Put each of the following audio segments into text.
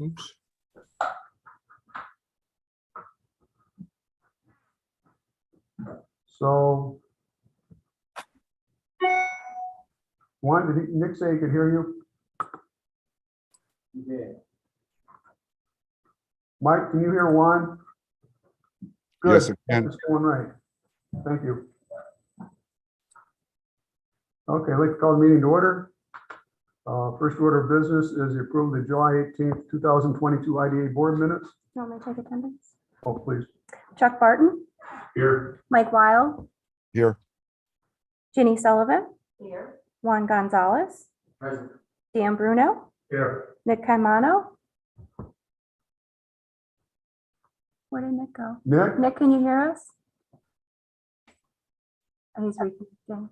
Oops. So. Juan, did Nick say he could hear you? Yeah. Mike, can you hear Juan? Good. Yes, I can. It's going right. Thank you. Okay, I'd like to call the meeting to order. First order of business is the approval of the July 18th, 2022 IDA board minutes. You want me to take attendance? Oh, please. Chuck Barton, Here. Mike Weil, Here. Ginny Sullivan. Here. Juan Gonzalez, Present. Dan Bruno, Here. Nick Caimano. Where did Nick go? Nick? Nick, can you hear us? Oh, he's reconnecting.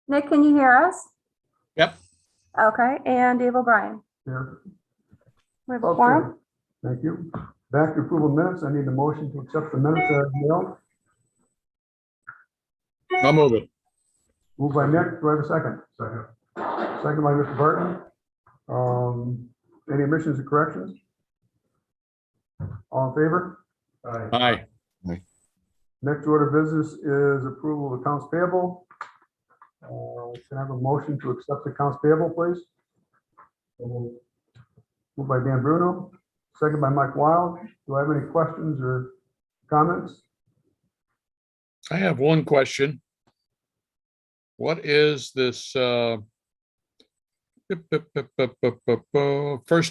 Nick, can you hear us? Yep. Okay, and Dave O'Brien. Here. We have a Okay. quorum. Thank you. Back to approval minutes. I need a motion to accept the minutes as mailed. I'll move it. Moved by Nick. Do I have a second? Second. Second by Mr. Barton. Any omissions or corrections? All in favor? Aye. Next order of business is approval of accounts payable. Can I have a motion to accept the accounts payable, please? Moved by Dan Bruno, second by Mike Wild. Do I have any questions or comments? I have one question. What is this First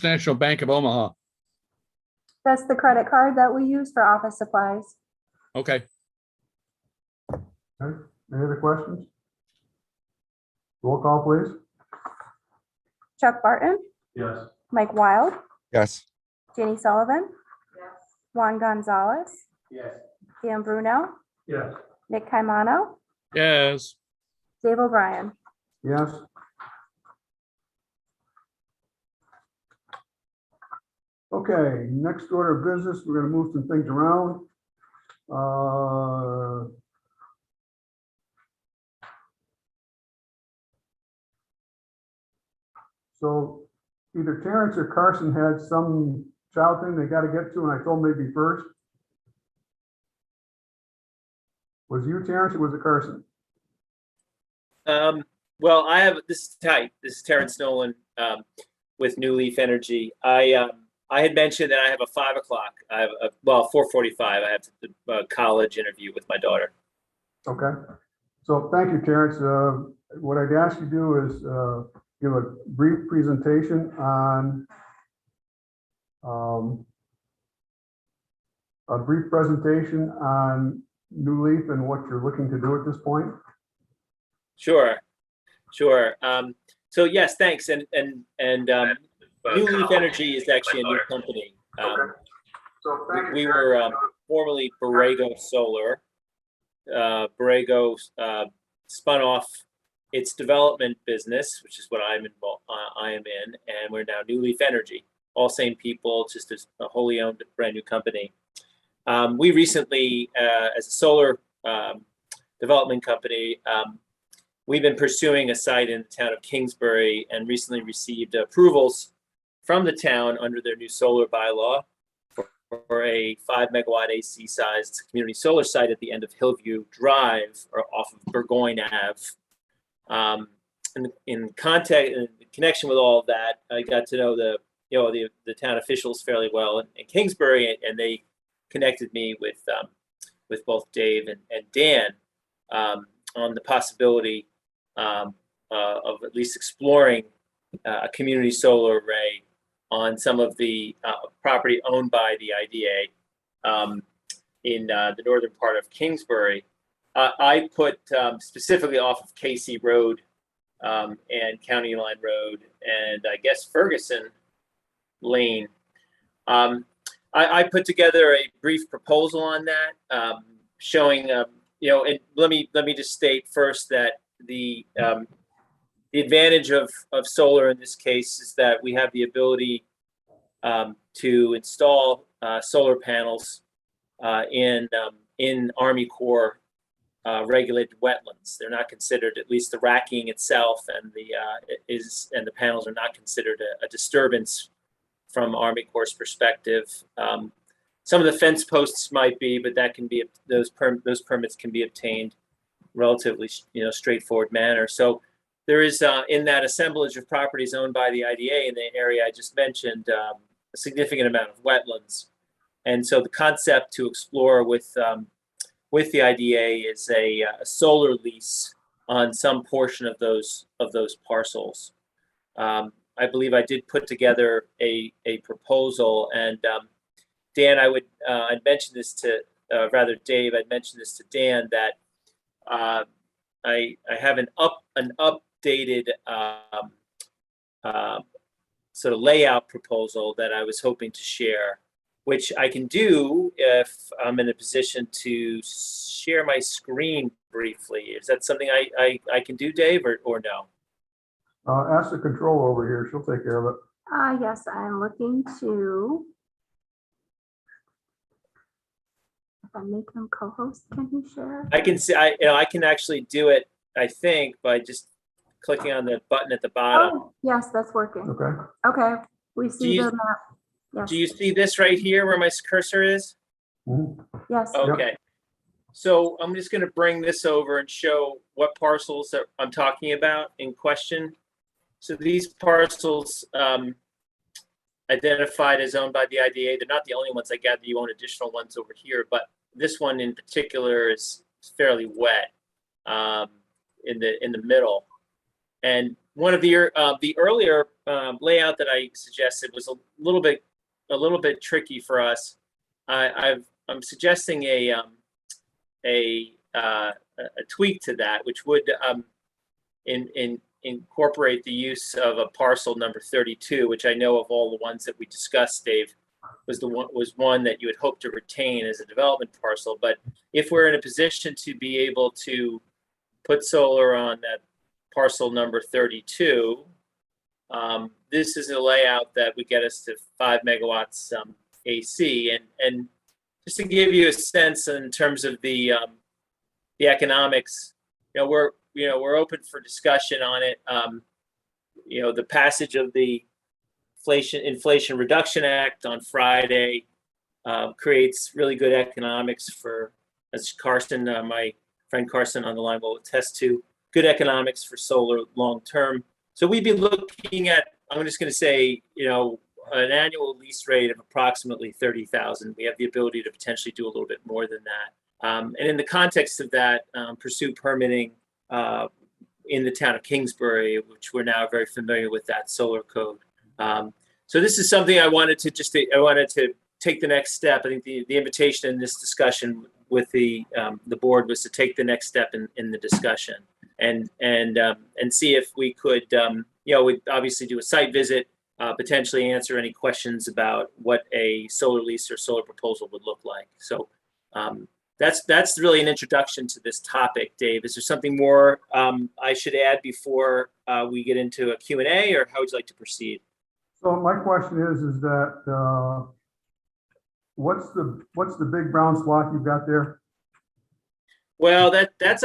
National Bank of Omaha? That's the credit card that we use for office supplies. Okay, Okay. Any other questions? Roll call, please. Chuck Barton, Yes. Mike Wild, Yes. Ginny Sullivan. Juan Gonzalez, Yes. Dan Bruno, Yes. Nick Caimano, yes. Dave O'Brien. Yes. Okay, next order of business, we're gonna move some things around. So either Terrence or Carson had some child thing they gotta get to, and I told them they'd be first. Was you Terrence or was it Carson? Well, this is Ty. This is Terrence Nolan with New Leaf Energy. I had mentioned that I have a 5 o'clock. I have 4:45. I have a college interview with my daughter. Okay, so thank you, Terrence. What I'd ask you to do is give a brief presentation on New Leaf and what you're looking to do at this point. Sure. So yes, thanks. And New Leaf Energy is actually a new company. So We were formerly Borrego Solar. Borrego spun off its development business, which is what I am in, and we're now New Leaf Energy. All same people, just a wholly owned brand new company. We recently, as a solar development company, we've been pursuing a site in the town of Kingsbury and recently received approvals from the town under their new solar bylaw for a 5 megawatt AC sized community solar site at the end of Hillview Drive or off of Burgoyne Ave. In connection with all of that, I got to know the town officials fairly well in Kingsbury, and they connected me with both Dave and Dan on the possibility of at least exploring a community solar array on some of the property owned by the IDA in the northern part of Kingsbury. I put specifically off of Casey Road and County Line Road and I guess Ferguson Lane. I put together a brief proposal on that, showing, and let me just state first that the advantage of solar in this case is that we have the ability to install solar panels in Army Corps regulated wetlands. They're not considered, at least the racking itself and the panels are not considered a disturbance from Army Corps' perspective. Some of the fence posts might be, but that can be, those permits can be obtained relatively, straightforward manner. So there is, in that assemblage of properties owned by the IDA in the area I just mentioned, a significant amount of wetlands. And so the concept to explore with the IDA is a solar lease on some portion of those parcels. I believe I did put together a proposal, and Dan, I'd mentioned this to Dave. I'd mentioned this to Dan that I have an updated sort of layout proposal that I was hoping to share, which I can do if I'm in a position to share my screen briefly. Is that something I can do, Dave, or no? Ask the control over here. She'll take care of it. Yes, I'm looking to. If I make them co-host, can you share? I can see. I can actually do it. I think by just clicking on the button at the bottom. Oh, yes, that's working. Okay. Okay, we see you- the map. Yes, Do you see this right here where my cursor is? Mhm. yes. Okay. So I'm just going to bring this over and show what parcels that I'm talking about in question. So these parcels identified as owned by the IDA, they're not the only ones. I gather you own additional ones over here, but this one in particular is fairly wet in the middle. And one of the earlier layout that I suggested was a little bit tricky for us. I'm suggesting a tweak to that, which would incorporate the use of a parcel number 32, which I know of all the ones that we discussed, Dave, was one that you had hoped to retain as a development parcel. But if we're in a position to be able to put solar on that parcel number 32, this is a layout that would get us to 5 megawatts AC. And just to give you a sense in terms of the economics, we're open for discussion on it. The passage of the Inflation Reduction Act on Friday creates really good economics for, as Carson, my friend Carson on the line will attest to, good economics for solar long term. So we'd be looking at, I'm just going to say, an annual lease rate of approximately 30,000. We have the ability to potentially do a little bit more than that. And in the context of that, pursue permitting in the town of Kingsbury, which we're now very familiar with that solar code. So this is something I wanted to take the next step. I think the invitation in this discussion with the board was to take the next step in the discussion and see if we could, we'd obviously do a site visit, potentially answer any questions about what a solar lease or solar proposal would look like. So that's really an introduction to this topic. Dave, is there something more I should add before we get into a Q&A, or how would you like to proceed? So my question is that what's the big brown swath you've got there? Well, that's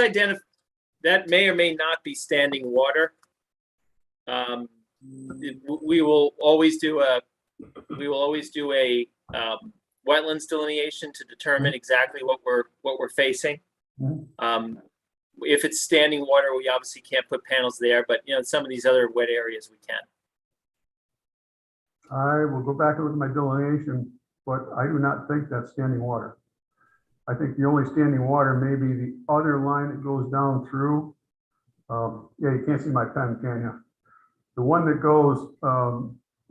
that may or may not be standing water. We will always do a wetlands delineation to determine exactly what we're facing. Mhm. If it's standing water, we obviously can't put panels there, but in some of these other wet areas we can. I will go back and look at my delineation, but I do not think that's standing water. I think the only standing water may be the other line that goes down through. Yeah, you can't see my pen, can you? The one that goes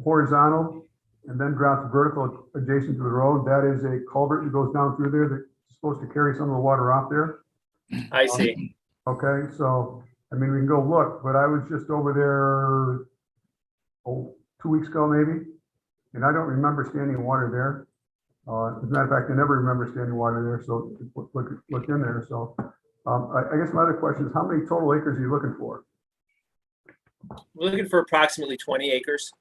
horizontal and then drops vertical adjacent to the road, that is a culvert that goes down through there that's supposed to carry some of the water off there. I see. Okay, so, I mean, we can go look, but I was just over there, 2 weeks ago maybe, and I don't remember standing water there. As a matter of fact, I never remember standing water there, so look in there. So I guess my other question is, how many total acres are you looking for? We're looking for approximately 20 acres.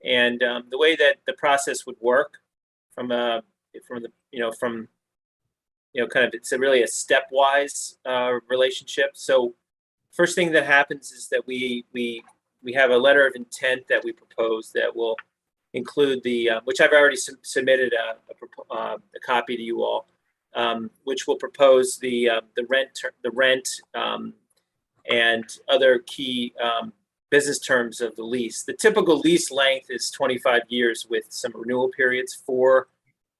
And the way that the process would work from it's really a stepwise relationship. So first thing that happens is that we have a letter of intent that we propose that will include which I've already submitted a copy to you all, which will propose the rent and other key business terms of the lease. The typical lease length is 25 years with some renewal periods, 4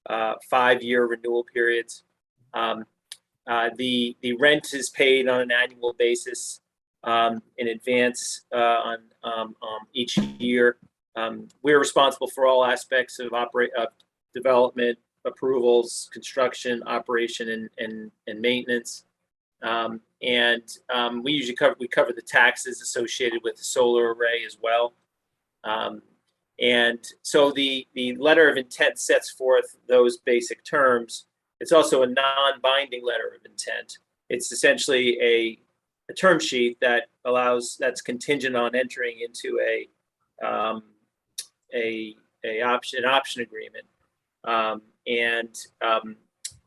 5-year renewal periods. The rent is paid on an annual basis in advance on each year. We're responsible for all aspects of development, approvals, construction, operation, and maintenance. We usually cover the taxes associated with the solar array as well. And so the letter of intent sets forth those basic terms. It's also a non-binding letter of intent. It's essentially a term sheet that's contingent on entering into an option agreement.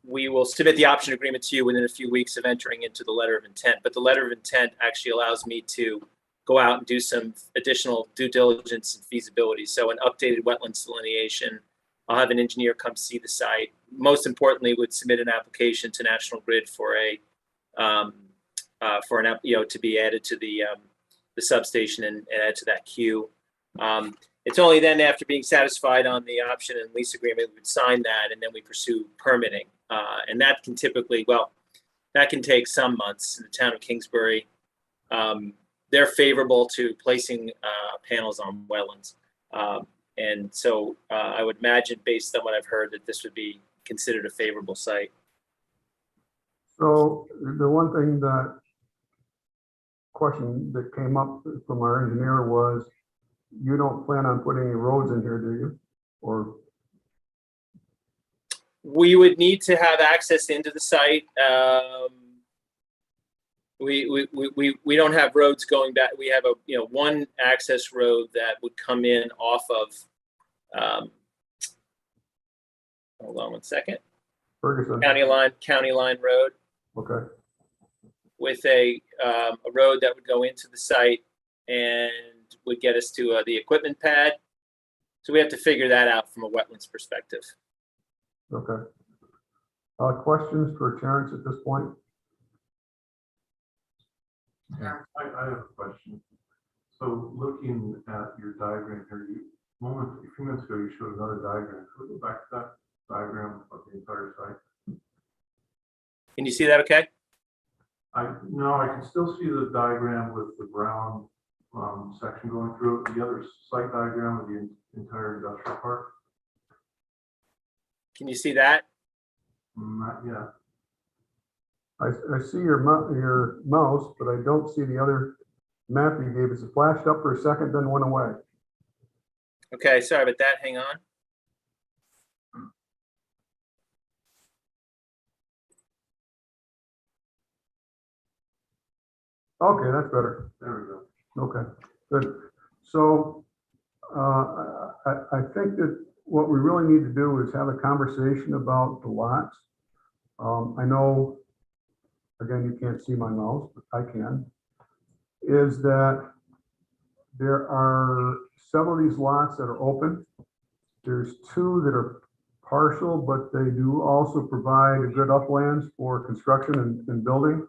We will submit the option agreement to you within a few weeks of entering into the letter of intent. But the letter of intent actually allows me to go out and do some additional due diligence and feasibility. So an updated wetlands delineation. I'll have an engineer come see the site. Most importantly, would submit an application to National Grid for to be added to the substation and add to that queue. It's only then after being satisfied on the option and lease agreement, we would sign that, and then we pursue permitting. And that can take some months. In the town of Kingsbury, they're favorable to placing panels on wetlands. And so I would imagine, based on what I've heard, that this would be considered a favorable site. So the one thing question that came up from our engineer was, you don't plan on putting any roads in here, do you? Or we would need to have access into the site. We don't have roads going back. We have one access road that would come in off of. Hold on one second. Ferguson? County Line Road, Okay. with a road that would go into the site and would get us to the equipment pad. So we have to figure that out from a wetlands perspective. Okay. Questions for Terrence at this point? I have a question. So looking at your diagram here, a few minutes ago, you showed another diagram. Could we go back to that diagram of the entire site? Can you see that okay? No, I can still see the diagram with the brown section going through it. The other site diagram of the entire industrial park. Can you see that? Not yet. I see your mouse, but I don't see the other map you gave us. It flashed up for a second, then went away. Okay, sorry about that. Hang on. Okay, that's better. There we go. Okay, good. So I think that what we really need to do is have a conversation about the lots. I know, again, you can't see my mouse, but I can, is that there are several of these lots that are open. There's 2 that are partial, but they do also provide a good uplands for construction and building.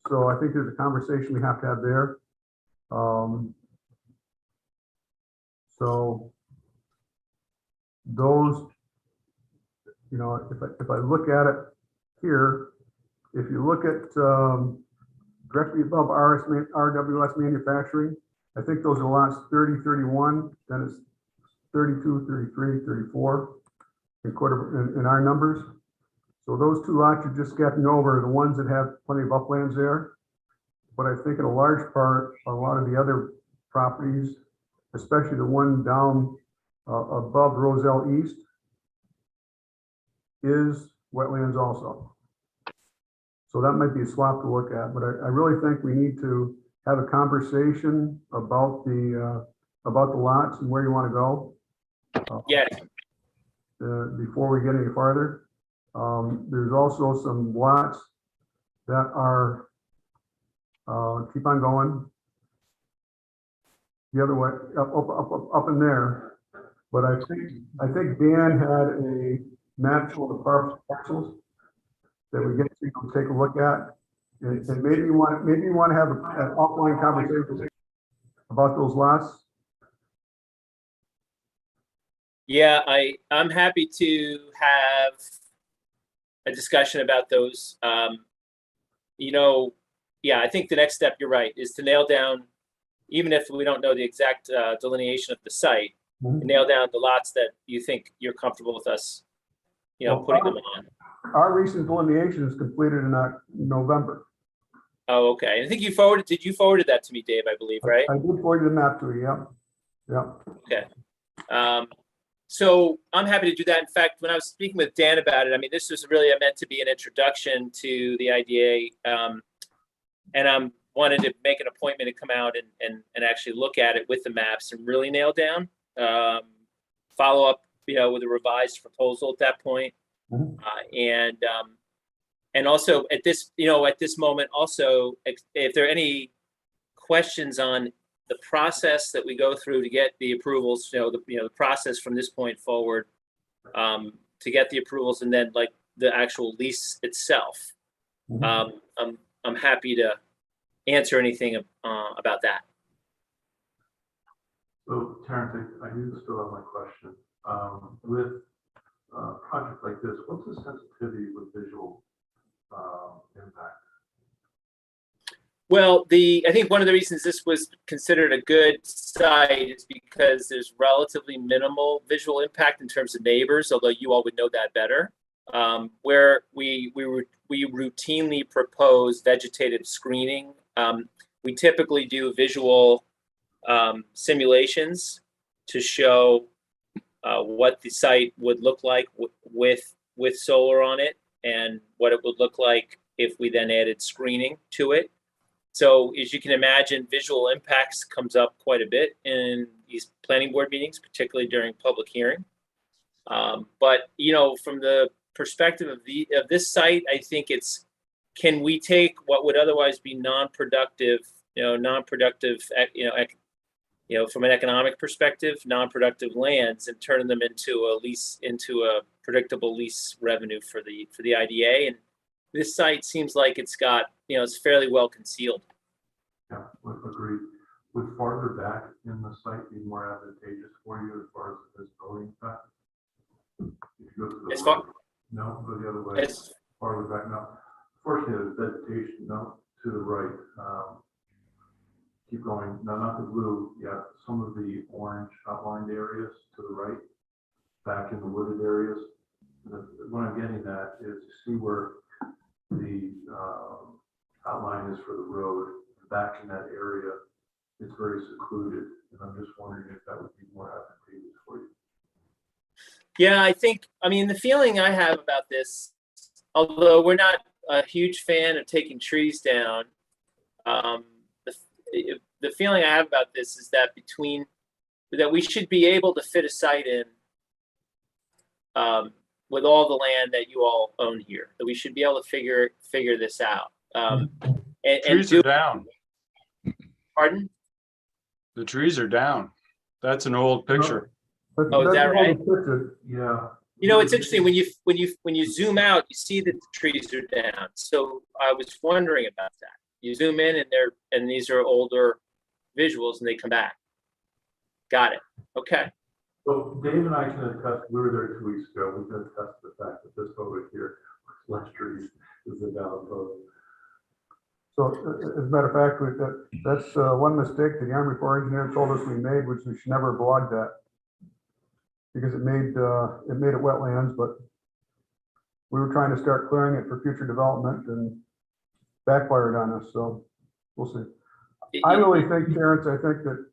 So I think there's a conversation we have to have there. So those, if I look at it here, if you look at directly above RWS Manufacturing, I think those are lots 30, 31, then it's 32, 33, 34 in our numbers. So those 2 lots you're just getting over are the ones that have plenty of uplands there. But I think in a large part, a lot of the other properties, especially the one down above Roselle East, is wetlands also. So that might be a swap to look at, but I really think we need to have a conversation about the lots and where you want to go. Yeah. Before we get any farther. There's also some lots that are, keep on going. The other way, up in there. But I think Dan had a map showing the parcels that we get to take a look at. And maybe you want to have an offline conversation about those lots. Yeah, I'm happy to have a discussion about those. You know, yeah, I think the next step, you're right, is to nail down, even if we don't know the exact delineation of the site, nail down the lots that you think you're comfortable with us, you know, putting them on. Our recent delineation is completed in November. Oh, okay. I think you did you forwarded that to me, Dave, I believe, right? I did forward you the map to you, yeah. Okay. So I'm happy to do that. In fact, when I was speaking with Dan about it, I mean, this was really meant to be an introduction to the IDA. And I wanted to make an appointment to come out and actually look at it with the maps and really nail down, follow up, you know, with a revised proposal at that point. And also at this, you know, at this moment, also, if there are any questions on the process that we go through to get the approvals, the process from this point forward, to get the approvals, and then like the actual lease itself, I'm happy to answer anything about that. So Terrence, I do still have my question. With a project like this, what's the sensitivity with visual impact? Well, I think one of the reasons this was considered a good site is because there's relatively minimal visual impact in terms of neighbors, although you all would know that better. Where we routinely propose vegetative screening. We typically do visual simulations to show what the site would look like with solar on it, and what it would look like if we then added screening to it. So as you can imagine, visual impacts comes up quite a bit in these planning board meetings, particularly during public hearing. But you know, from the perspective of this site, I think it's, can we take what would otherwise be non-productive, from an economic perspective, non-productive lands, and turn them into a predictable lease revenue for the IDA. And this site seems like it's got, it's fairly well concealed. Yeah, agreed. Would farther back in the site be more advantageous for you as far as this building effect? If you go to the right, no, go the other way. Farther back, no. Fortunately, there's vegetation, no, to the right. Keep going. No, not the blue. Yeah, some of the orange outlined areas to the right, back in the wooded areas. What I'm getting at is to see where the outline is for the road. Back in that area, it's very secluded, and I'm just wondering if that would be more advantageous for you. Yeah, I mean, the feeling I have about this, although we're not a huge fan of taking trees down, the feeling I have about this is that that we should be able to fit a site in with all the land that you all own here. That we should be able to figure this out. Trees are down. Pardon? The trees are down. That's an old picture. Oh, is that right? Yeah. You know, it's interesting when you zoom out, you see that the trees are down. So I was wondering about that. You zoom in and these are older visuals and they come back. Got it. Okay. Well, Dave and I can attest, we were there 2 weeks ago. We can attest to the fact that this photo here, less trees, is the down photo. So as a matter of fact, that's one mistake that the Army Corps engineer told us we made, which we should never have logged that. Because it made it wetlands, but we were trying to start clearing it for future development and backfired on us, so we'll see. I really think, Terrence, I think that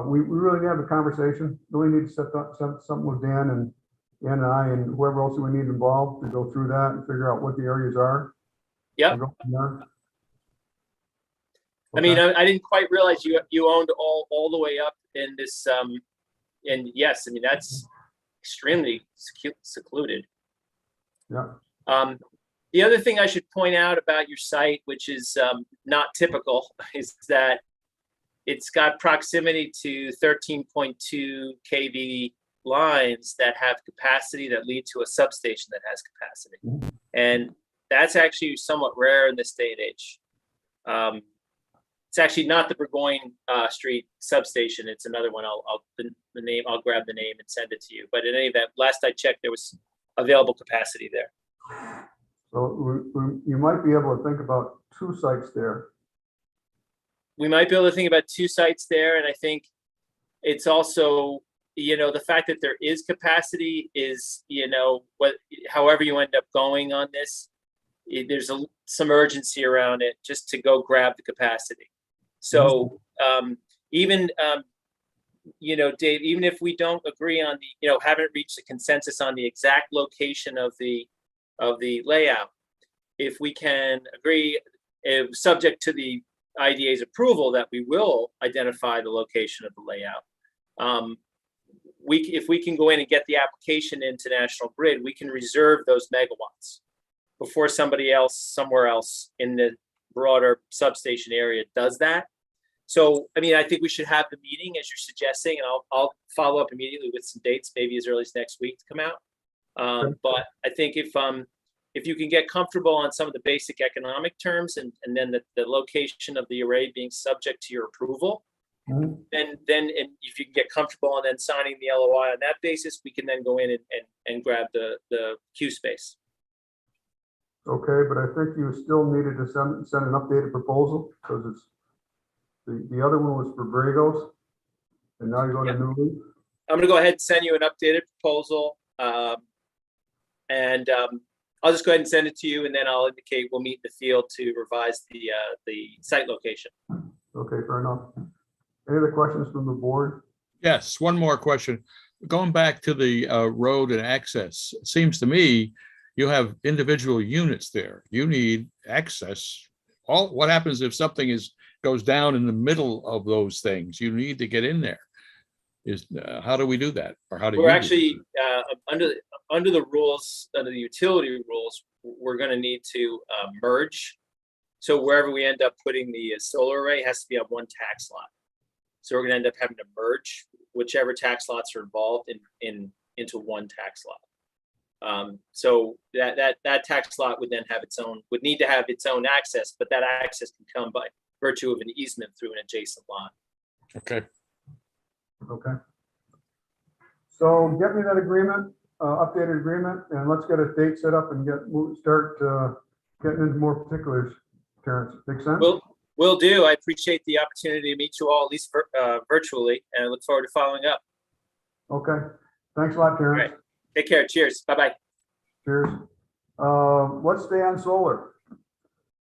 we really need to have a conversation, really need to set something with Dan and I and whoever else we need involved to go through that and figure out what the areas are. Yep. I mean, I didn't quite realize you owned all the way up in this, and yes, I mean, that's extremely secluded. Yeah. The other thing I should point out about your site, which is not typical, is that it's got proximity to 13.2 kV lines that have capacity that lead to a substation that has capacity. And that's actually somewhat rare in this day and age. It's actually not the Burgoyne Street substation. It's another one. I'll grab the name and send it to you. But in any event, last I checked, there was available capacity there. So you might be able to think about 2 sites there. We might be able to think about 2 sites there. And I think it's also, the fact that there is capacity is, however you end up going on this, there's some urgency around it just to go grab the capacity. So even, Dave, even if we don't agree on haven't reached a consensus on the exact location of the layout, if we can agree, subject to the IDA's approval, that we will identify the location of the layout. If we can go in and get the application into National Grid, we can reserve those megawatts before somebody else somewhere else in the broader substation area does that. So, I think we should have the meeting as you're suggesting, and I'll follow up immediately with some dates, maybe as early as next week to come out. But I think if you can get comfortable on some of the basic economic terms and then the location of the array being subject to your approval, then if you can get comfortable on then signing the LOI on that basis, we can then go in and grab the queue space. Okay, but I think you still needed to send an updated proposal because it's the other one was for Bragos, and now you're going to New Leaf. I'm going to go ahead and send you an updated proposal, and I'll just go ahead and send it to you, and then I'll indicate we'll meet in the field to revise the site location. Okay, fair enough. Any other questions from the board? Yes, one more question. Going back to the road and access, it seems to me you have individual units there. You need access. What happens if something goes down in the middle of those things? You need to get in there. How do we do that? Or how do We're you actually under the rules, under the utility rules, we're going to need to merge. So wherever we end up putting the solar array has to be on one tax lot. So we're going to end up having to merge whichever tax lots are involved into one tax lot. So that tax lot would then have would need to have its own access, but that access can come by virtue of an easement through an adjacent lot. Okay. Okay. So get me that agreement, updated agreement, and let's get a date set up and start getting into more particulars. Terrence, make sense? Will do. I appreciate the opportunity to meet you all, at least virtually, and I look forward to following up. Okay. Thanks a lot, Terrence. All right. Take care. Cheers. Bye-bye. Cheers. Let's stay on solar.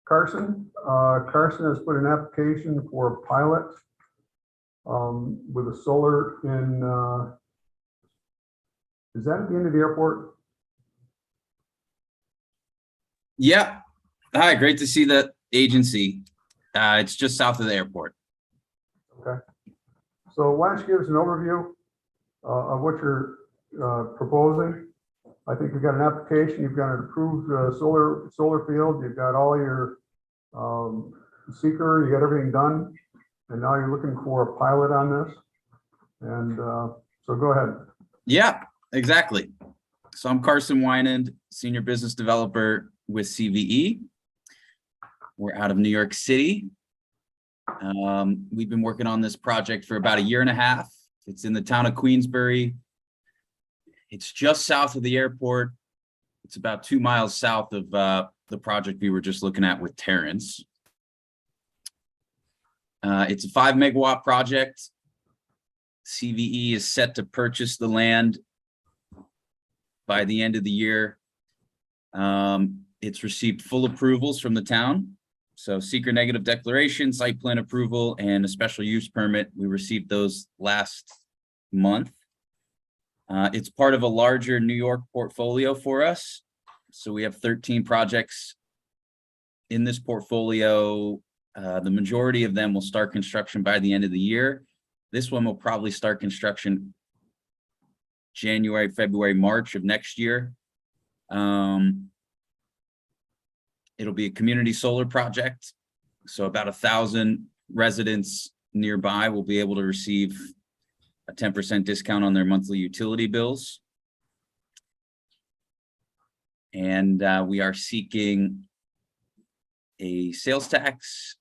Carson has put an application for a pilot with a solar in, is that at the end of the airport? Yeah. Hi, great to see the agency. It's just south of the airport. Okay. So why don't you give us an overview of what you're proposing? I think you've got an application, you've got an approved solar field, you've got all your seeker, you got everything done, and now you're looking for a pilot on this. And so go ahead. Yeah, exactly. So I'm Carson Wynand, Senior Business Developer with CVE. We're out of New York City. We've been working on this project for about 1.5 years. It's in the town of Queensbury. It's just south of the airport. It's about 2 miles south of the project we were just looking at with Terrence. It's a 5 megawatt project. CVE is set to purchase the land by the end of the year. It's received full approvals from the town. So seeker negative declaration, site plan approval, and a special use permit. We received those last month. It's part of a larger New York portfolio for us. So we have 13 projects in this portfolio. The majority of them will start construction by the end of the year. This one will probably start construction January, February, March of next year. It'll be a community solar project. So about 1,000 residents nearby will be able to receive a 10% discount on their monthly utility bills. And we are seeking a sales tax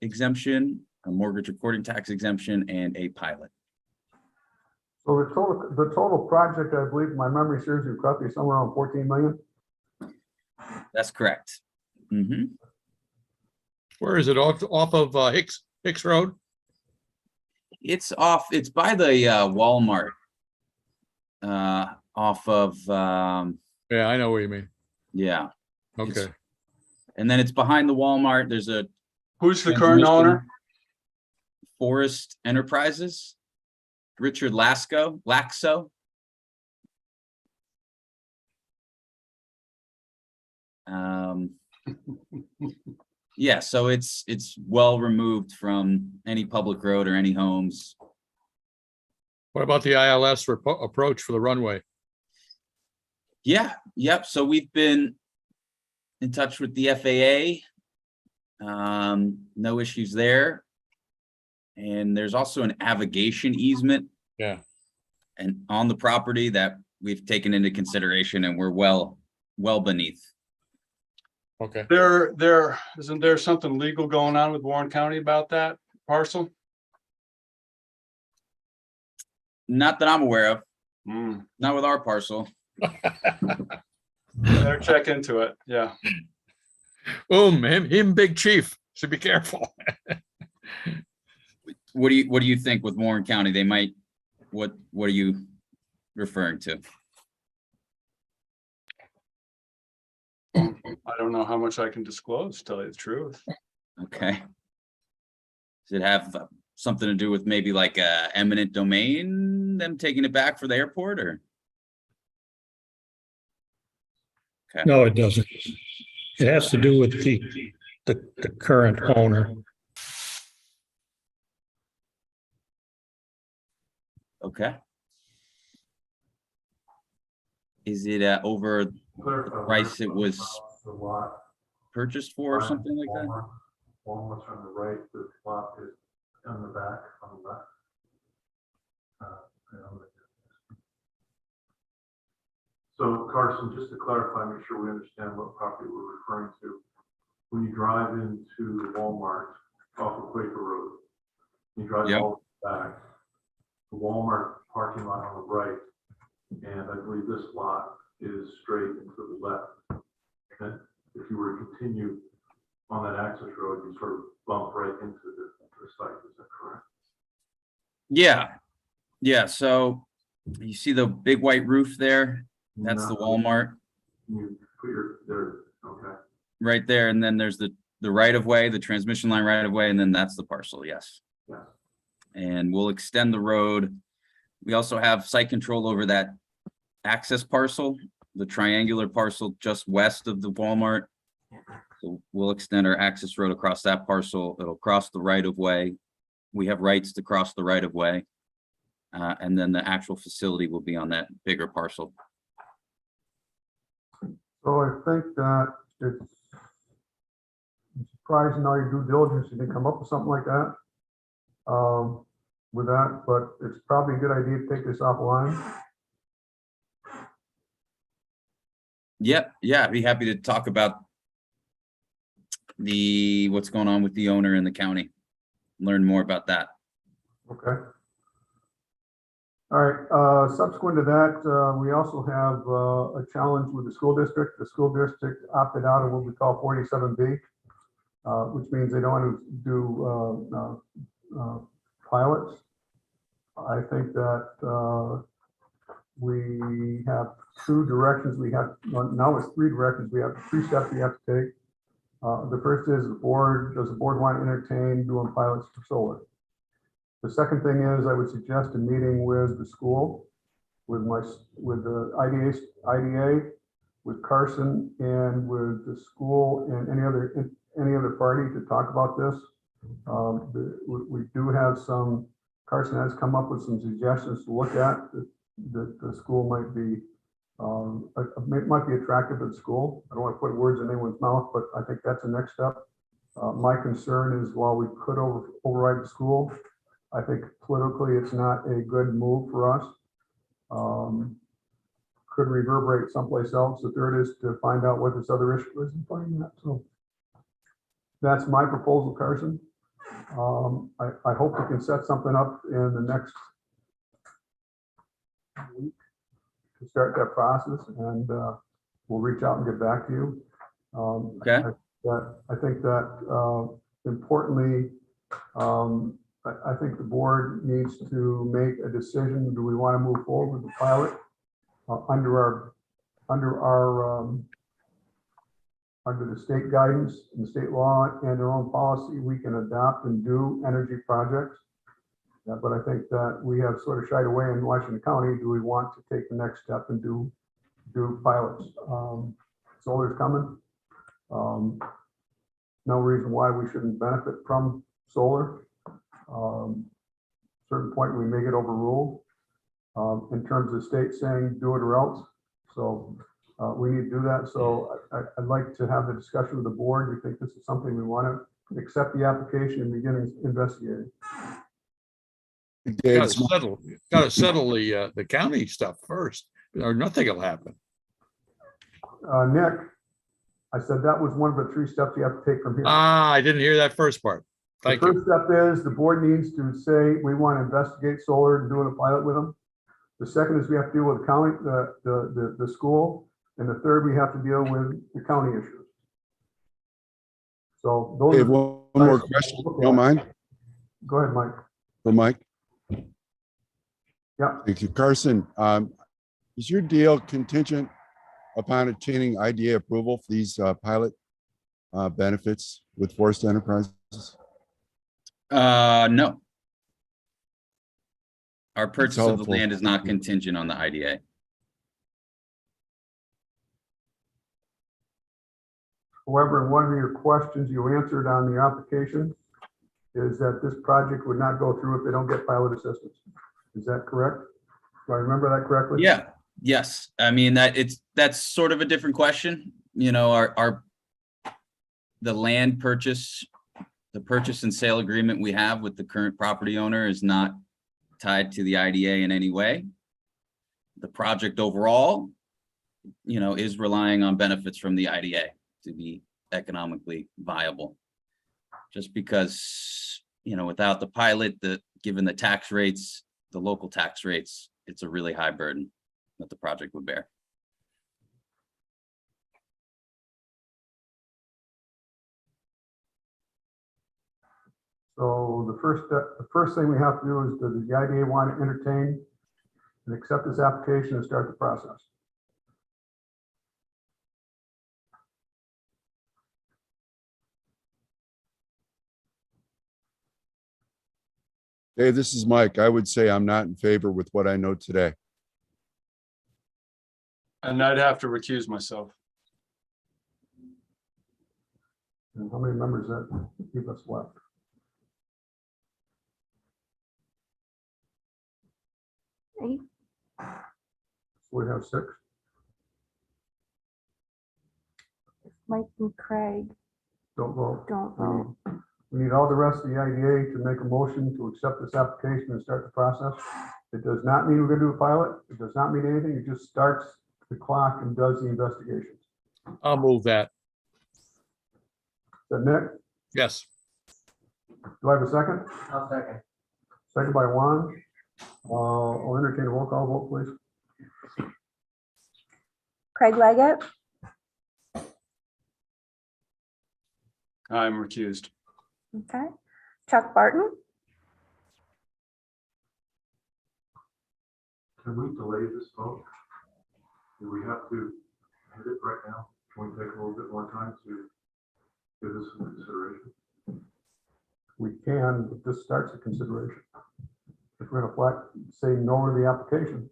exemption, a mortgage recording tax exemption, and a pilot. So the total project, I believe, my memory serves me correctly, somewhere around 14 million. That's correct. Mhm. Where is it? Off of Hicks Road? It's by the Walmart. Off of, Yeah, I know what you mean. yeah. Okay. And then it's behind the Walmart. There's a Who's the current owner? Forest Enterprises, Richard Laxo. Yeah, so it's well removed from any public road or any homes. What about the ILS approach for the runway? Yeah, yep. So we've been in touch with the FAA. No issues there. And there's also an navigation easement. Yeah. And on the property that we've taken into consideration, and we're well beneath. Okay. Isn't there something legal going on with Warren County about that parcel? Not that I'm aware of, Hmm, not with our parcel. better check into it, yeah. Boom, him big chief. Should be careful. What do you think with Warren County? They might, what are you referring to? I don't know how much I can disclose, to tell you the truth. Okay. Does it have something to do with maybe like eminent domain, them taking it back for the airport, or? No, it doesn't. It has to do with the current owner. Okay. Is it over Clarify, price it was The lot. purchased for or something like that? Walmart's on the right, the lot is on the back, on the left. I don't know. So Carson, just to clarify, make sure we understand what property we're referring to. When you drive into the Walmart off of Quaker Road, you drive Yep. all the way back, the Walmart parking lot on the right, and I believe this lot is straight and to the left. And if you were to continue on that access road, you sort of bump right into the site, is that correct? Yeah. So you see the big white roof there? That's the No, Walmart You put your, there, okay. right there. And then there's the right of way, the transmission line right of way, and then that's the parcel. Yes. Yeah. And we'll extend the road. We also have site control over that access parcel, the triangular parcel just west of the Walmart. So we'll extend our access road across that parcel. It'll cross the right of way. We have rights to cross the right of way. And then the actual facility will be on that bigger parcel. So I think that it's surprising all your due diligence, you didn't come up with something like that. With that, but it's probably a good idea to take this offline. Yep. Yeah. I'd be happy to talk about what's going on with the owner in the county. Learn more about that. Okay. All right, subsequent to that, we also have a challenge with the school district. The school district opted out of what we call 47B, which means they don't want to do pilots. I think that we have two directions. We have, now it's three directions. We have three steps we have to take. The first is does the board want to entertain doing pilots for solar? The second thing is I would suggest a meeting with the school, with the IDA, with Carson, and with the school and any other party to talk about this. We do have Carson has come up with some suggestions to look at that the school might be It might be attractive at school. I don't want to put words in anyone's mouth, but I think that's the next step. My concern is while we could override the school, I think politically it's not a good move for us. Could reverberate someplace else. The third is to find out what this other issue is and find that. So that's my proposal, Carson. I hope we can set something up in the next week to start that process, and we'll reach out and get back to you. Okay. I think that importantly, I think the board needs to make a decision. Do we want to move forward with the pilot under the state guidance and state law and their own policy? We can adopt and do energy projects. But I think that we have sort of shied away in Washington County. Do we want to take the next step and do pilots? Solar's coming. No reason why we shouldn't benefit from solar. Certain point we may get overruled in terms of state saying do it or else. So we need to do that. So I'd like to have the discussion with the board. We think this is something we want to accept the application and begin investigating. Gotta settle the county stuff first, or nothing will happen. Nick, I said that was one of the 3 steps you have to take from here. I didn't hear that first part. The Thank you. first step is the board needs to say, we want to investigate solar and doing a pilot with them. The second is we have to deal with the county, the school. And the third, we have to deal with the county issues. So those Hey, are, one more question, if you don't mind, go ahead, Mike. for Mike. Yeah. Thank you. Carson, is your deal contingent upon obtaining IDA approval for these pilot benefits with Forest Enterprises? No. Our purchase of the helpful. land is not contingent on the IDA. However, one of your questions you answered on the application is that this project would not go through if they don't get pilot assistance. Is that correct? Do I remember that correctly? Yeah, yes. I mean, that's sort of a different question. You know, the land purchase, the purchase and sale agreement we have with the current property owner is not tied to the IDA in any way. The project overall, you know, is relying on benefits from the IDA to be economically viable. Just because, you know, without the pilot, given the tax rates, the local tax rates, it's a really high burden that the project would bear. So the first thing we have to do is, does the IDA want to entertain and accept this application and start the process? Dave, this is Mike. I would say I'm not in favor with what I know today. And I'd have to recuse myself. And how many members that keep us left? Right? We have 6. Mike and Craig Don't vote. don't vote. We need all the rest of the IDA to make a motion to accept this application and start the process. It does not mean we're going to do a pilot. It does not mean anything. It just starts the clock and does the investigations. I'll move that. So Nick, Yes. do I have a second? I'll second. Second by Juan. I'll entertain a roll call vote, please. Craig Leggett, I'm recused. okay. Chuck Barton, Can we delay this vote? Do we have to hit it right now? Can we take a little bit more time to give this some consideration? We can, but this starts the consideration. If we're going to say no to the application,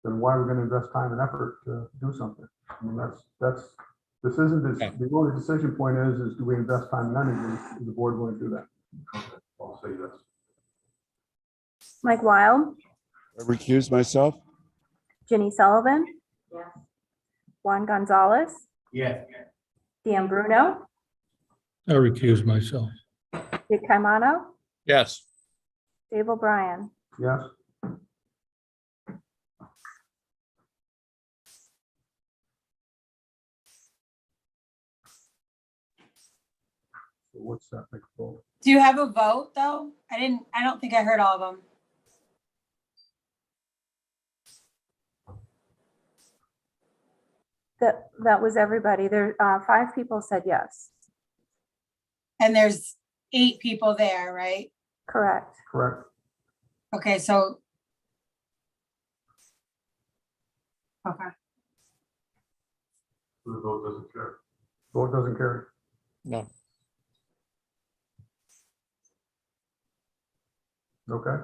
then why are we going to invest time and effort to do something? I mean, this isn't this, the only decision point is do we invest time and energy? Is the board going to do that? Okay, I'll say yes. Mike Wild, I recuse myself. Ginny Sullivan. Juan Gonzalez, Yeah. Dan Bruno, I recuse myself. Dick Caimano, Yes. Dave O'Brien. Yes. So what's that big vote? Do you have a vote though? I don't think I heard all of them. That was everybody. There, 5 people said yes. And there's 8 people there, right? Correct. Correct. Okay, so. Okay, The vote doesn't carry. Vote doesn't carry. No. Okay.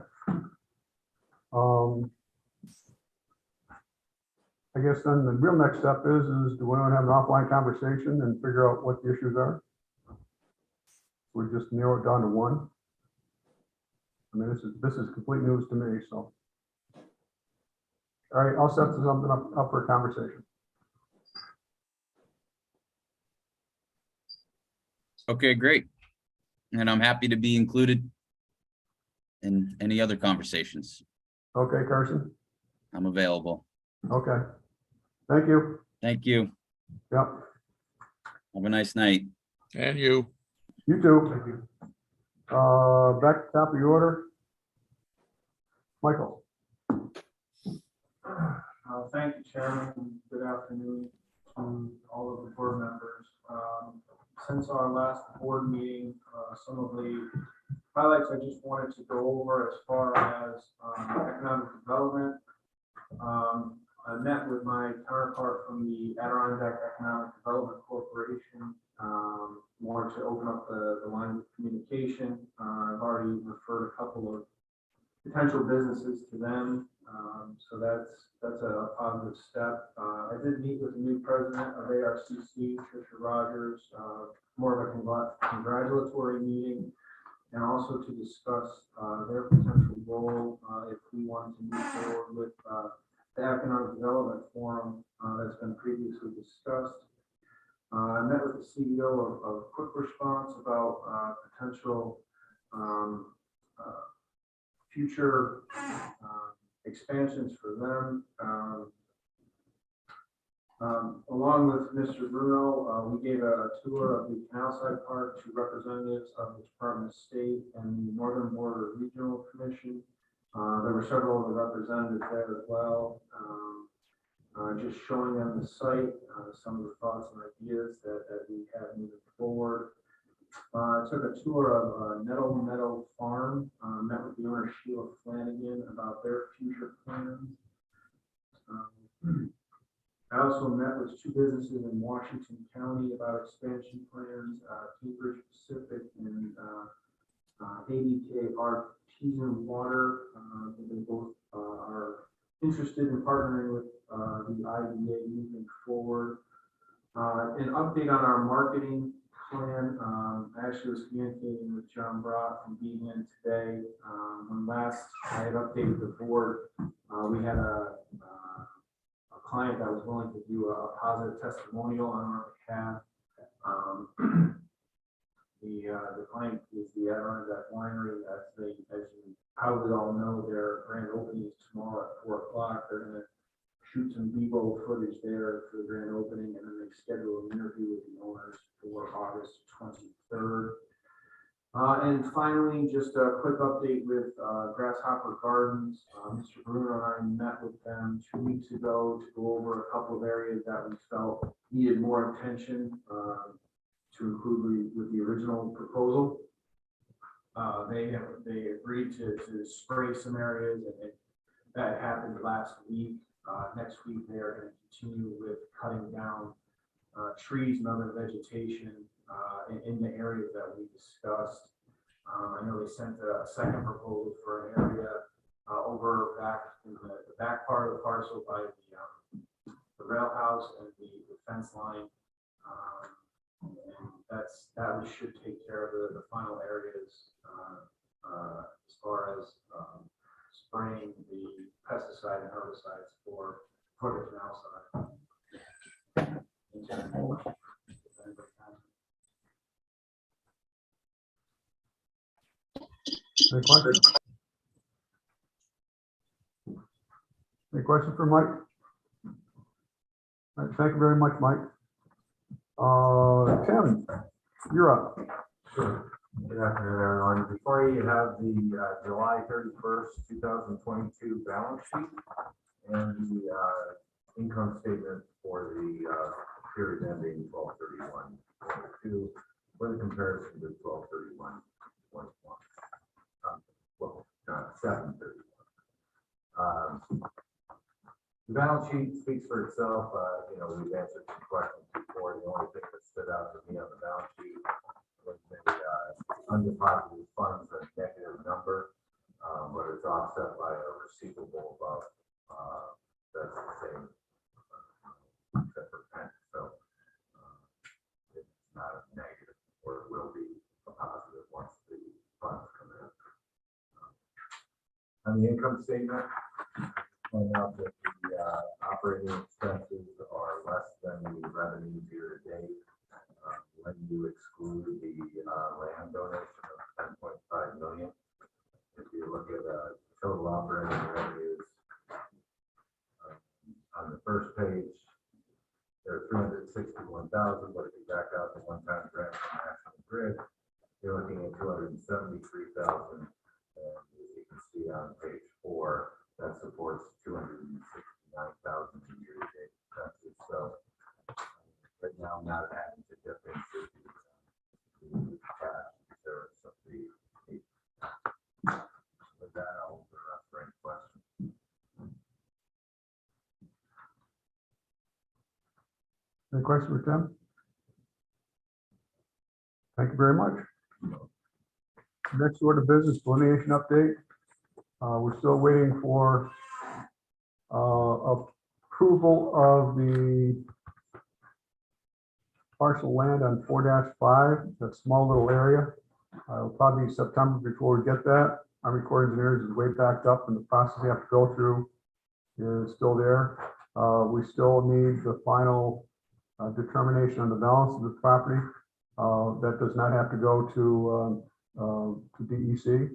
I guess then the real next step is do we want to have an offline conversation and figure out what the issues are? We just narrow it down to one. I mean, this is complete news to me, so. All right, I'll set something up for a conversation. Okay, great. And I'm happy to be included in any other conversations. Okay, Carson? I'm available. Okay. Thank you. Thank you. Yep. Have a nice night. And you. You too. Thank you. Back to top of your order. Michael. Thank you, Chairman. Good afternoon to all of the board members. Since our last board meeting, some of the highlights I just wanted to go over as far as economic development. I met with my counterpart from the Adirondack Economic Development Corporation. Wanted to open up the line of communication. I've already referred a couple of potential businesses to them. So that's a positive step. I did meet with the new president of ARCC, Tricia Rogers, more of a congratulatory meeting, and also to discuss their potential role if we want to move forward with the Economic Development Forum that's been previously discussed. I met with the CEO of Quick Response about potential future expansions for them. Along with Mr. Bruno, we gave a tour of the Canalside Park to representatives of the Department of State and the Northern Border Regional Commission. There were several of the representatives there as well. Just showing them the site, some of the thoughts and ideas that we have moving forward. I took a tour of Nettle Meadow Farm, met with the owner Sheila Flanagan about their future plans. I also met with 2 businesses in Washington County about expansion plans, Cambridge Pacific and ABK Artesian Water. They both are interested in partnering with the IDA moving forward. An update on our marketing plan. I actually was communicating with John Brock from BN today. When last I had updated the board, we had a client that was willing to do a positive testimonial on our behalf. The client is the Adirondack Winery. As you probably all know, their grand opening is tomorrow at 4 o'clock. They're going to shoot some Vivo footage there for the grand opening, and then they schedule an interview with the owners for August 23rd. And finally, just a quick update with Grasshopper Gardens. Mr. Bruno and I met with them 2 weeks ago to go over a couple of areas that we felt needed more attention to include with the original proposal. They agreed to spray some areas, and that happened last week. Next week, they are going to continue with cutting down trees and other vegetation in the areas that we discussed. I know they sent a second proposal for an area over back in the back part of the parcel by the rail house and the fence line. And that we should take care of the final areas as far as spraying the pesticide and herbicides for project outside. Any questions? Any questions for Mike? All right, thank you very much, Mike. Tim, you're up. Sure. Good afternoon, everyone. Before you have the July 31st, 2022 balance sheet and the income statement for the period ending 12/31/22 with a comparison to 12/31/21. Well, 7/31. The balance sheet speaks for itself. We've answered some questions before. The only thing that stood out to me on the balance sheet was the undeposited funds, a negative number, but it's offset by a receivable above. That's the same, except for pension. So it's not a negative, or it will be a positive once the funds come in. On the income statement, point out that the operating expenses are less than the revenues year to date. When you exclude the land donation of 10.5 million, if you look at total operating revenues on the first page, they're 361,000, but if you back out the one-time grant from National Grid, you're looking at 273,000. And as you can see on page 4, that supports 269,000 in year-to-date expenses. So right now, I'm not having to dip into the cash reserves of the. With that, I'll open it up for any questions. Any questions for Tim? Thank you very much. Next order of business, delineation update. We're still waiting for approval of the parcel land on 4-5, that small little area. It'll probably be September before we get that. Our Corps engineers is way backed up and the process we have to go through is still there. We still need the final determination on the balance of the property. That does not have to go to DEC.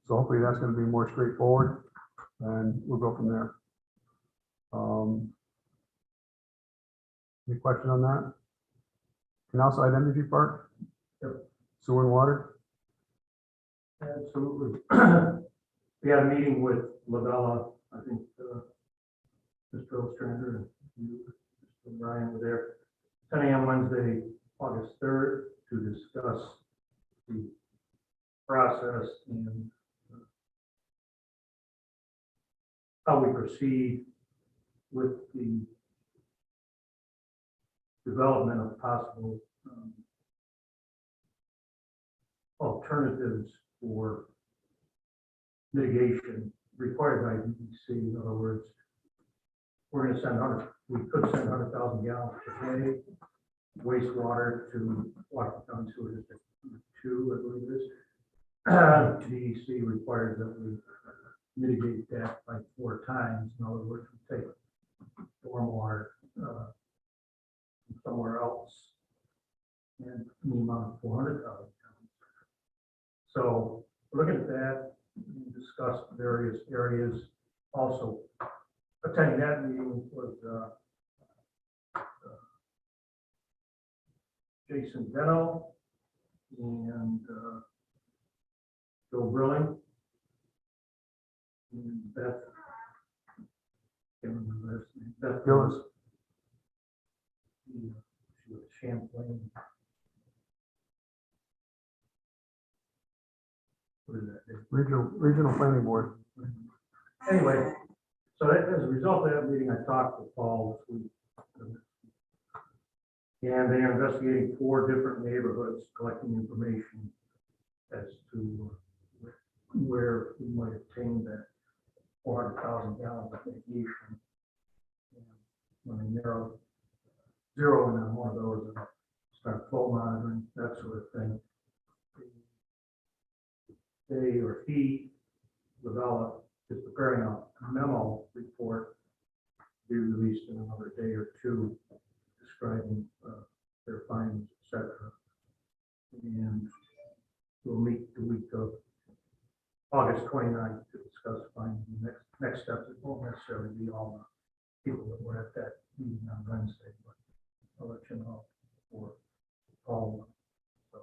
So hopefully that's going to be more straightforward and we'll go from there. Any question on that? Canal Side Energy Park? Yep. Sewer and water? Absolutely. We had a meeting with Lavella, I think, Mr. Ostrander and you, Mr. Brian were there, 10 a.m. Wednesday, August 3rd, to discuss the process and how we proceed with the development of possible alternatives for mitigation required by DEC. In other words, we're going to send we could send 100,000 gallons per day wastewater to Washington County Sewer District 2, I believe it is. DEC requires that we mitigate that by 4 times. In other words, we take stormwater from somewhere else and the amount of 400,000 gallons. So looking at that, we discussed various areas. Also attending that meeting was Jason Deno and Joe Brilling and Beth. Can't remember her name. Beth Gillis. She was Champlain. What is that? Regional Planning Board. Anyway, so as a result of that meeting, I talked with Paul this week. And they are investigating 4 different neighborhoods, collecting information as to where we might obtain that 400,000 gallons of mitigation. And when they zero in on one of those, and start flow monitoring, that sort of thing. They or he develop is preparing a memo report be released in another day or two, describing their findings, et cetera. And we'll meet the week of August 29th to discuss finding the next steps. It won't necessarily be all the people that were at that meeting on Wednesday, but I'll let you know for all. So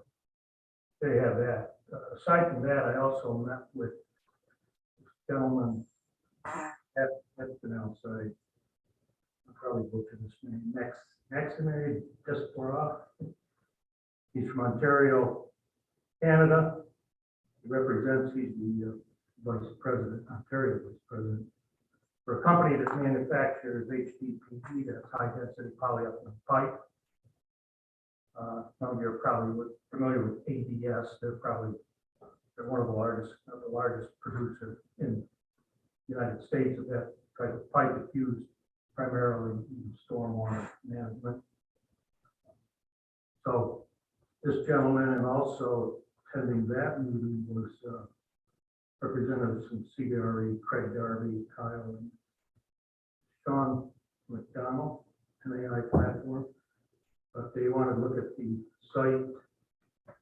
they have that. Aside from that, I also met with this gentleman that's been outside. I'll probably butcher this name. Maxime Desporah. He's from Ontario, Canada. He represents, he's the vice president, Ontario vice president, for a company that manufactures HDPE, that's high density polyethylene pipe. Some of you are probably familiar with ADS. They're one of the largest producer in the United States of that type of pipe. It's used primarily in stormwater management. So this gentleman, and also attending that meeting, was representatives from CBRE, Craig Darby, Kyle, and Sean McDonald, MAI platform. But they want to look at the site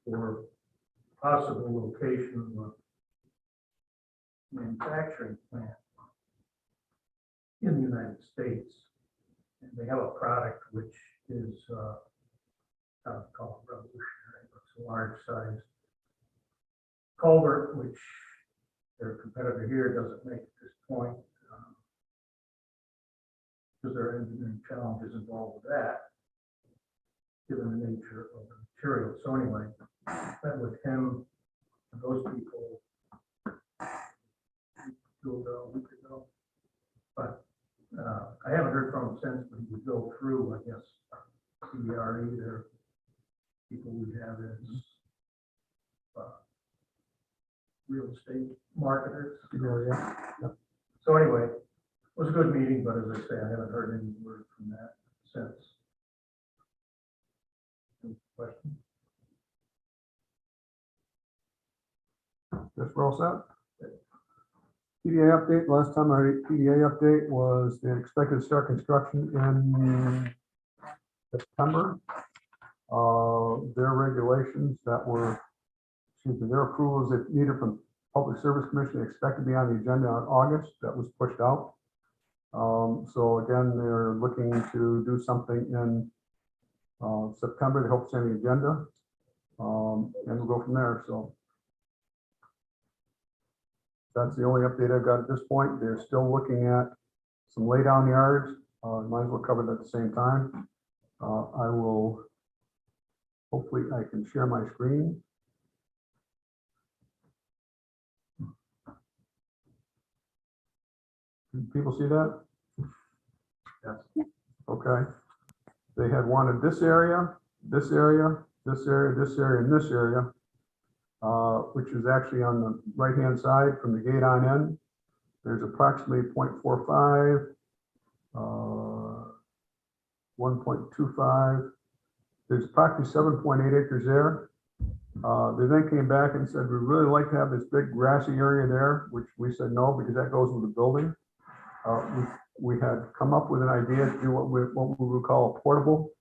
for possible location of a manufacturing plant in the United States. And they have a product which is I don't call it revolutionary, but it's a large size culvert, which their competitor here doesn't make at this point, because there are engineering challenges involved with that, given the nature of the material. So anyway, met with him and those people a week ago, but I haven't heard from him since, but he would go through, I guess, CBRE, their people we have as real estate marketers. Yeah. So anyway, it was a good meeting, but as I say, I haven't heard any word from that since. Any questions? Guess we're all set. PDA update, last time I heard PDA update was they expected to start construction in September. Their regulations that were, their approvals that needed from Public Service Commission expected to be on the agenda on August. That was pushed out. So again, they're looking to do something in September. They hope to send the agenda, and we'll go from there. So that's the only update I've got at this point. They're still looking at some lay down yards. Might as well cover that at the same time. I will, hopefully I can share my screen. Can people see that? Yes. Okay. They had wanted this area, this area, this area, this area, and this area, which is actually on the right-hand side from the gate on in. There's approximately 0.45, 1.25. There's approximately 7.8 acres there. They then came back and said, we'd really like to have this big grassy area there, which we said no, because that goes with the building. We had come up with an idea to do what we would call a portable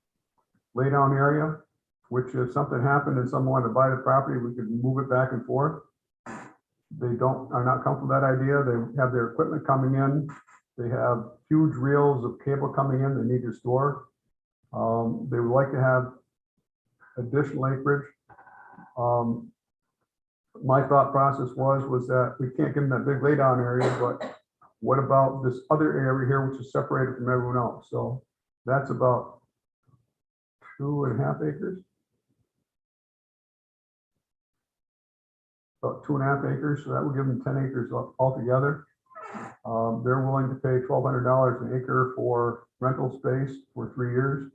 lay down area, which if something happened and someone wanted to buy the property, we could move it back and forth. They are not comfortable with that idea. They have their equipment coming in. They have huge reels of cable coming in they need to store. They would like to have additional acreage. My thought process was that we can't give them that big lay down area, but what about this other area here, which is separated from everyone else? So that's about 2.5 acres. About 2.5 acres. So that would give them 10 acres altogether. They're willing to pay $1,200 an acre for rental space for 3 years,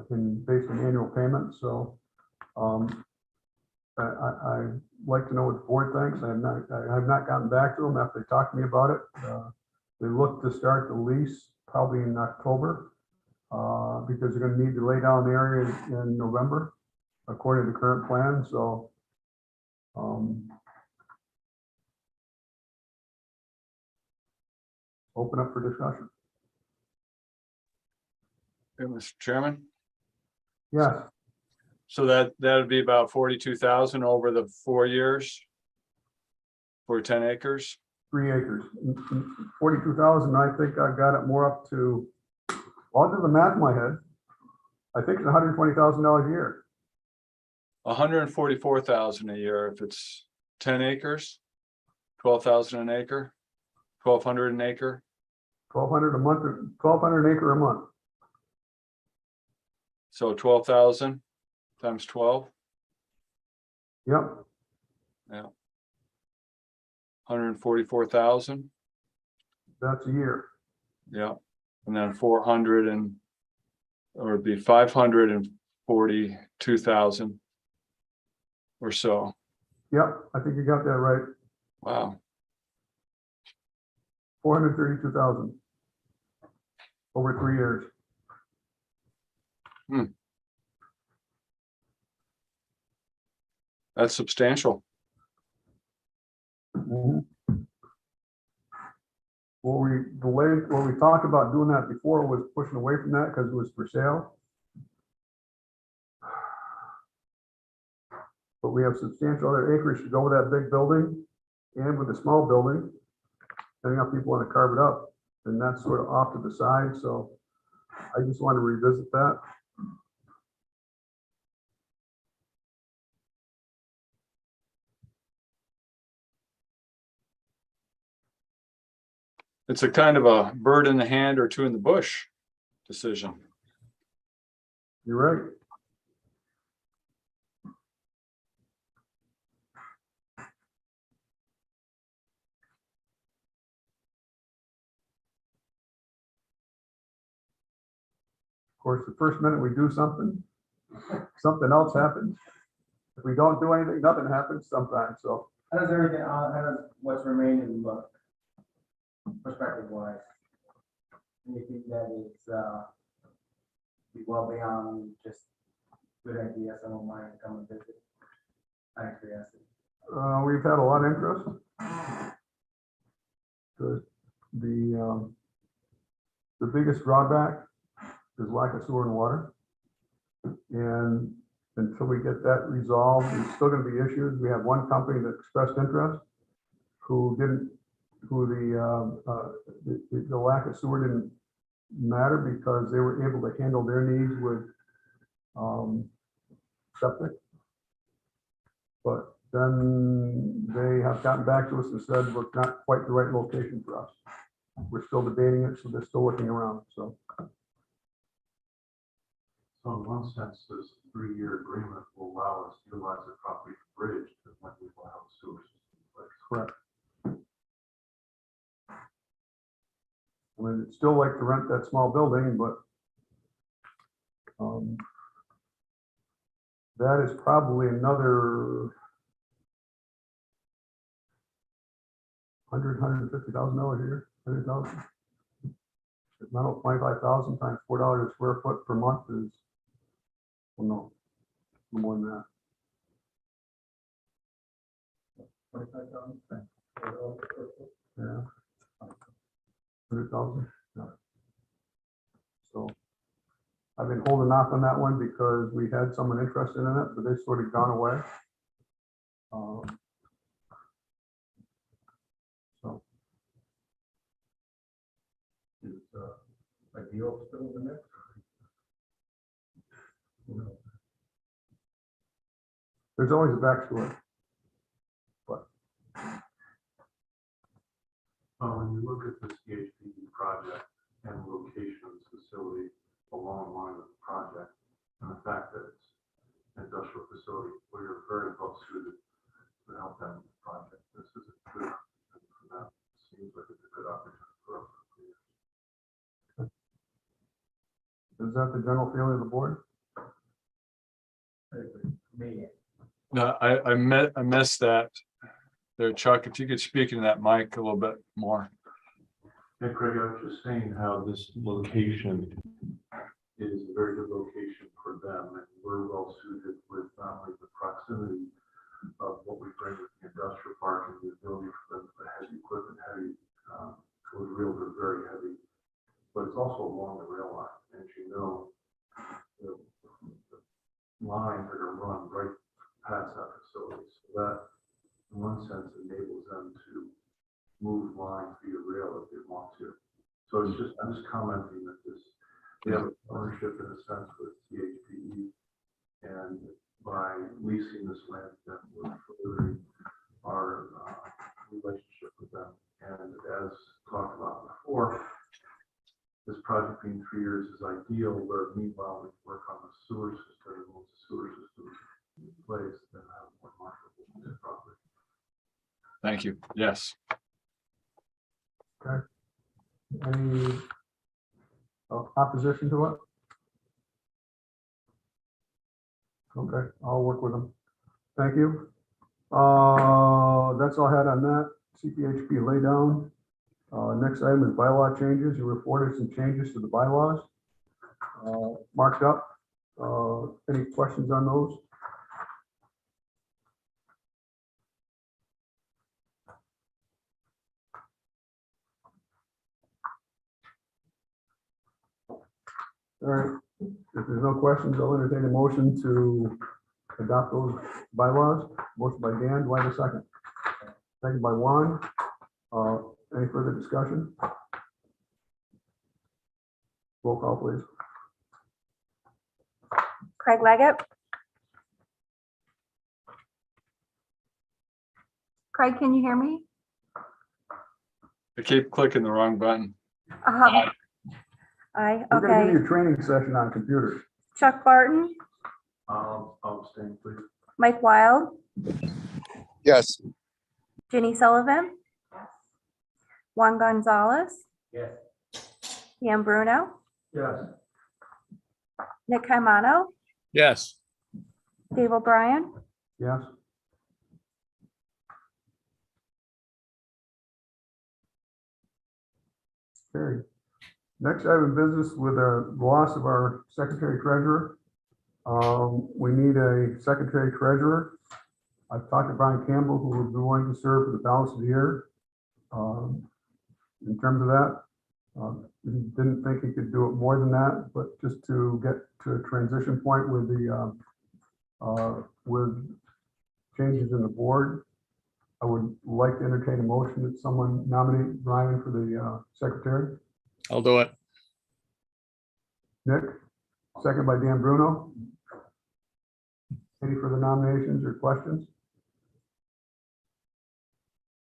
and based on annual payment. So I like to know what the board thinks. I have not gotten back to them after they talked to me about it. They look to start the lease probably in October, because they're going to need to lay down the area in November, according to the current plan. So open up for discussion. Mr. Chairman. Yes, So that'd be about 42,000 over the 4 years. For 10 acres. 3 acres, 42,000, I think I got it more up to, well, I'll do the math in my head. I think it's $120,000 a year. 144,000 a year if it's 10 acres. 12,000 an acre. 1,200 an acre. 1,200 a month, 1,200 an acre a month. So 12,000 times 12. Yep, 144,000. that's a year. Yeah. And then 400 and, or it'd be 542,000 or so. Yep, I think you got that right. Wow. 432,000 over 3 years. That's substantial. Mhm. What we talked about doing that before was pushing away from that because it was for sale. But we have substantial other acreage to go with that big building and with the small building. Depending on people want to carve it up, and that's sort of off to the side, so I just want to revisit that. It's a kind of a bird in the hand or two in the bush decision. You're right. Of course, the first minute we do something, something else happens. If we don't do anything, nothing happens sometimes, so. How does everything, how does what's remaining look, perspective wise? Anything that is, be well beyond just good idea, someone might come and visit? Out of curiosity. We've had a lot of interest. The biggest drawback is lack of sewer and water. And until we get that resolved, there's still gonna be issues. We have one company that expressed interest who the lack of sewer didn't matter because they were able to handle their needs with septic. But then they have gotten back to us and said, we're not quite the right location for us. We're still debating it, so they're still looking around, so. So in one sense, this 3-year agreement will allow us to utilize the property for bridge to when we will have a sewer system in place. Correct. I mean, I'd still like to rent that small building, but that is probably another $150,000 a year, 100,000. If not, 25,000 times $4 a square foot per month is, well, no, more than that. 25,000. Yeah. 100,000. Yeah. So I've been holding off on that one because we had someone interested in it, but they sort of gone away. So. Is a deal still in the mix? There's always a backstory. But When you look at the CHP project and location of this facility along the line of the project, and the fact that it's an industrial facility, where you're very well suited to help them with the project. This is a good opportunity for them. Seems like it's a good opportunity for us. is that the general feeling of the board? Me. No, I missed that there, Chuck. If you could speak into that mic a little bit more. Yeah, Craig, I was just saying how this location is a very good location for them, and we're well suited with not only the proximity of what we bring with the industrial park and the ability for them to heavy equipment, with reels are very heavy, but it's also along the rail line. As you know, feet of rail if they want to. So it's just, I'm just commenting that this, they have ownership in a sense with CHPE. And by leasing this land, then we're furthering our relationship with them. And as talked about before, this project being 3 years is ideal, where meanwhile we work on the sewer system, and once the sewer system is in place, then have more marketable property. Thank you. Yes. Any opposition to it? Okay, I'll work with them. Thank you. That's all I had on that. CPHP lay down. Next item is bylaw changes. You reported some changes to the bylaws. Marked up. Any questions on those? All right, if there's no questions, I'll entertain a motion to adopt those bylaws. Motion by Dan, do I have a second? Second by Juan. Any further discussion? Roll call, please. Craig Leggett. Craig, can you hear me? I keep clicking the wrong button. Aye, We're gonna give okay. you a training session on computers. Chuck Barton, I'll abstain, please. Mike Wild, Yes. Ginny Sullivan, Juan Gonzalez, Yes. Dan Bruno, Yes. Nick Caimano, Yes. Dave O'Brien, Yes. Carried. Next item of business with the loss of our secretary treasurer. We need a secretary treasurer. I've talked to Brian Campbell, who would be willing to serve for the balance of the year. In terms of that, he didn't think he could do it more than that, but just to get to a transition point with the with changes in the board, I would like to entertain a motion that someone nominate Brian for the secretary. I'll do it. Nick, second by Dan Bruno. Any further nominations or questions?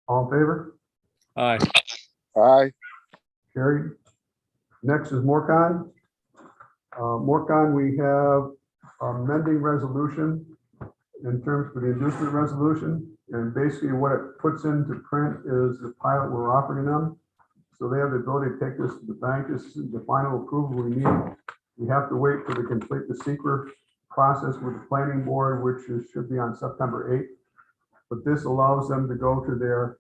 All in favor? Aye. Aye. Carried. Next is Morcon. Morcon, we have amending resolution in terms of the inducement resolution. And basically what it puts into print is the pilot we're offering them. So they have the ability to take this to the bank. This is the final approval we need. We have to wait for the complete the secret process with the planning board, which should be on September 8th. But this allows them to go to their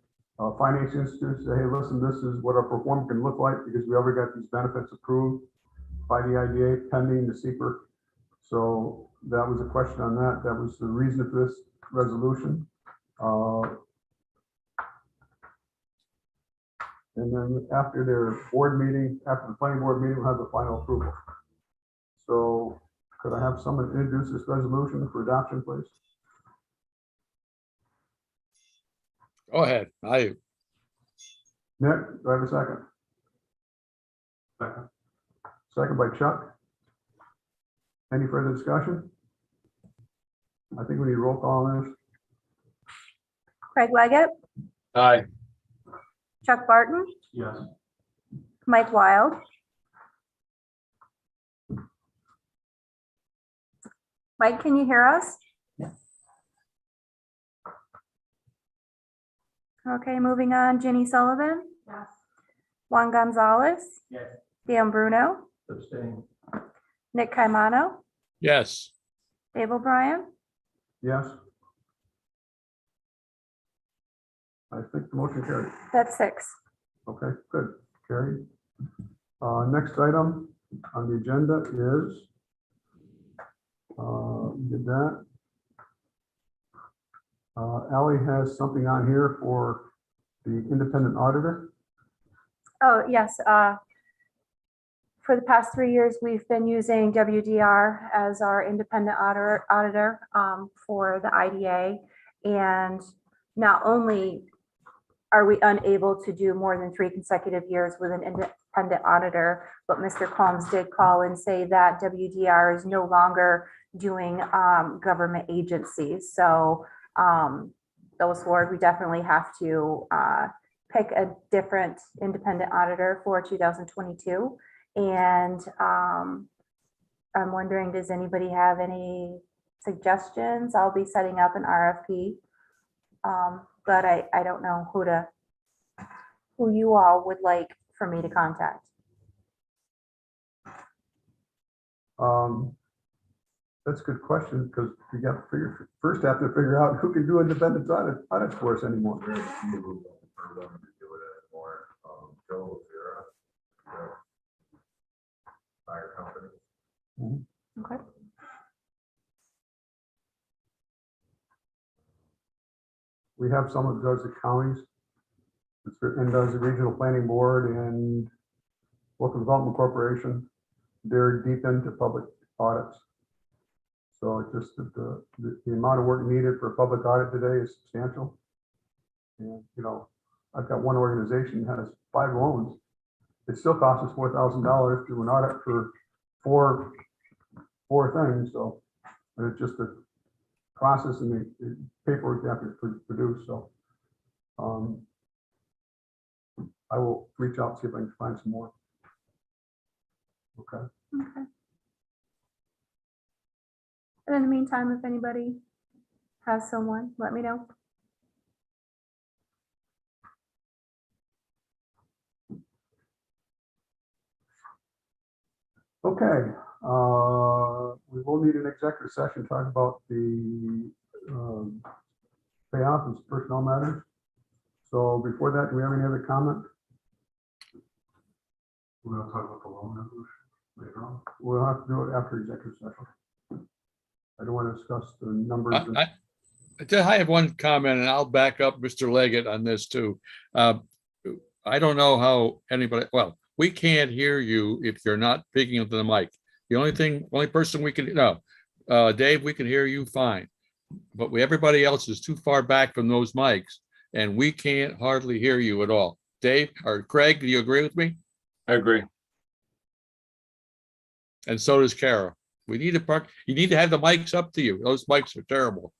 finance institute, say, hey, listen, this is what our performance can look like because we already got these benefits approved by the IDA pending the secret. So that was a question on that. That was the reason for this resolution. And then after their board meeting, after the planning board meeting, we'll have the final approval. So could I have someone introduce this resolution for adoption, please? Go ahead. Nick, do I have a second? Second. Second by Chuck. Any further discussion? I think we need roll call on this. Craig Leggett, Aye. Chuck Barton, Yes. Mike Wild, Mike, can you hear us? Okay, moving on, Ginny Sullivan. Yes. Juan Gonzalez, Yes. Dan Bruno, Abstain. Nick Caimano, Yes. Dave O'Brien, Yes. I think the motion carried. that's 6. Okay, good. Carried. Next item on the agenda is did that. Ally has something on here for the independent auditor. Oh, yes. For the past 3 years, we've been using WDR as our independent auditor for the IDA. And not only are we unable to do more than 3 consecutive years with an independent auditor? But Mr. Combs did call and say that WDR is no longer doing government agencies. So those four, we definitely have to pick a different independent auditor for 2022. And I'm wondering, does anybody have any suggestions? I'll be setting up an RFP. But I don't know who you all would like for me to contact. That's a good question, because you got to figure, first have to figure out who can do independent audit for us anymore. Very few who are willing to do it anymore. Joe Vera, fire company. Okay. We have someone that does the counties and does the regional planning board and local development corporation. They're deep into public audits. So it's just that the amount of work needed for a public audit today is substantial. And, you know, I've got one organization that has 5 loans. It still costs us $4,000 to do an audit for four things. So and it's just a process and the paperwork you have to produce. So I will reach out and see if I can find some more. Okay. Okay. And in the meantime, if anybody has someone, let me know. Okay, we will need an executive session, talk about the payoff and personnel matters. So before that, do we have any other comment? We're gonna talk about the loan resolution later on. We'll have to do it after executive session. I don't want to discuss the numbers. I have one comment, and I'll back up Mr. Leggett on this too. I don't know how anybody, well, we can't hear you if you're not speaking into the mic. The only person we can, Dave, we can hear you fine. But everybody else is too far back from those mics, and we can't hardly hear you at all. Dave or Craig, do you agree with me? I agree. And so does Kara. We need to you need to have the mics up to you. Those mics are terrible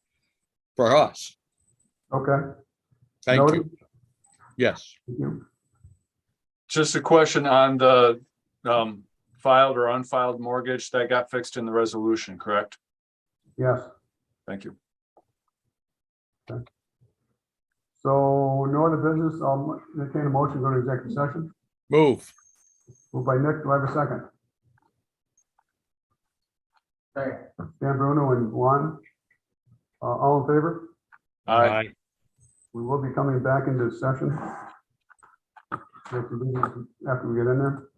for us. Okay. Thank Noted. you. Yes. Thank you. Just a question on the filed or unfiled mortgage that got fixed in the resolution, correct? Yes. Thank you. So no other business. I'll entertain a motion to go to executive session. Move. Moved by Nick. Do I have a second? Dan Bruno and Juan. All in favor? Aye. We will be coming back into session after we get in there.